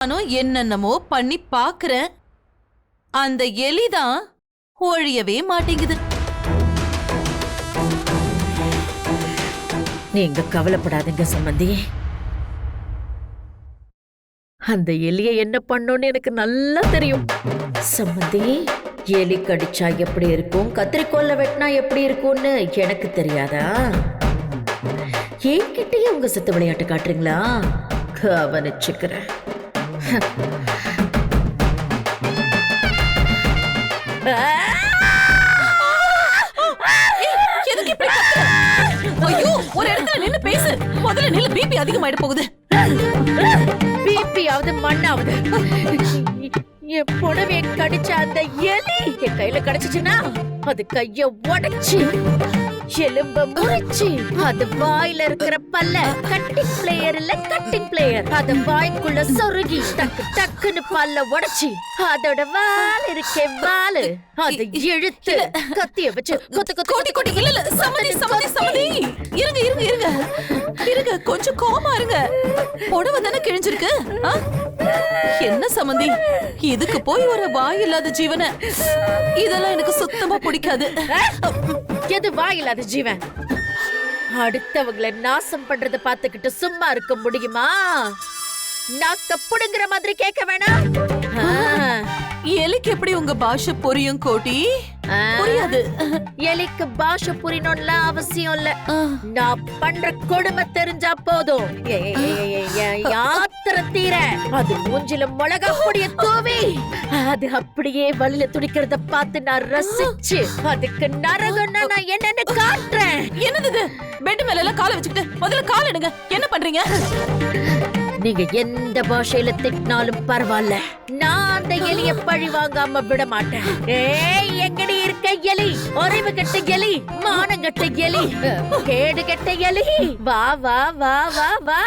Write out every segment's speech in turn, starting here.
நானும் என்னென்னமோ பண்ணி பாக்குறேன். அந்த எலிதான் ஒழியவே மாட்டேங்குது. நீங்க கவலைப்படாதீங்க சம்பந்தி. அந்த எலியை என்ன பண்ணோன்னு எனக்கு நல்லா தெரியும். சம்பந்தி, எலி கடிச்சா எப்படி இருக்கும், கத்திரிக்கோல்ல வெட்டினா எப்படி இருக்கும்னு எனக்கு தெரியாதா? என்கிட்டயே உங்க சித்த விளையாட்டு காட்டுறீங்களா? கவனிச்சுக்கிறேன். ஐயோ, ஒரு இடத்துல நின்னு பேசு. முதல்ல நில்லு, பிபி அதிகமாயிட போகுது. பிபியாவது மண்ணாவது. என் புடவைய கடிச்ச அந்த எலி என் கையில கடிச்சுச்சுன்னா அது கைய உடைச்சு எலும்ப முறிச்சு அது வாயில இருக்கிற பல்ல கட்டிங் பிளேயர் இல்ல கட்டிங் பிளேயர் அது வாய்க்குள்ள சொருகி டக்கு டக்குன்னு பல்ல உடைச்சு அதோட வால் இருக்கே வாலு அதை இழுத்து கத்திய வச்சு கொத்து கொத்து கொத்தி கொட்டி. இல்ல சமதி சமதி சமதி, இருங்க இருங்க இருங்க இருங்க, கொஞ்சம் கோமா இருங்க. புடவை தானே கிழிஞ்சிருக்கு. என்ன சமந்தி, இதுக்கு போய் ஒரு வாய் இல்லாத ஜீவனை, இதெல்லாம் எனக்கு சுத்தமா பிடிக்காது. எது வாய் இல்லாத ஜீவன்? அடுத்தவங்களை நாசம் பண்றத பாத்துக்கிட்டு சும்மா இருக்க முடியுமா? நாக்க புடுங்குற மாதிரி கேட்க வேணாம். எலிக்கு எப்படி உங்க பாஷை புரியும் கோட்டி? புரியாது. எலிக்கு பாஷை புரியணும்ல அவசியம் இல்ல. நான் பண்ற கொடுமை தெரிஞ்சா போதும். யாத்திர தீர அது மூஞ்சில மிளகா பொடிய தூவி அது அப்படியே வழியில துடிக்கிறத பார்த்து நான் ரசிச்சு அதுக்கு நரகம்னா நான் என்னன்னு காட்டுறேன். என்னது பெட் மேல எல்லாம் காலை வச்சுக்கிட்டு முதல்ல கால் எடுங்க. என்ன பண்றீங்க? நீங்க எந்த பாஷையில திட்டினாலும் பரவாயில்ல, நான் அந்த எலிய பழி வாங்காம விட மாட்டேன். ஏய், எங்கடி இருக்க எலி? ஒரைவு கெட்ட எலி, மானம் கெட்ட எலி, கேடு கெட்ட எலி, வா வா வா வா வா.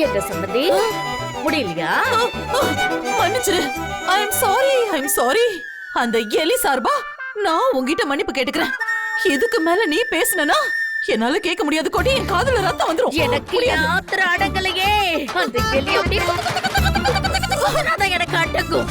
என்ன சம்பந்தி, முடியலையா? மன்னிச்சிரு. I am sorry, I am sorry. அந்த எலி சார்பா நான் உன்கிட்ட மன்னிப்பு கேட்டுக்கிறேன். இதுக்கு மேல நீ பேசுனா என்னால கேட்க முடியாது கோட்டி. என் காதுல ரத்தம் வந்துரும். எனக்கு யாத்திர அடங்கலையே. அந்த எலி அப்படியே எனக்கு அடங்கும்.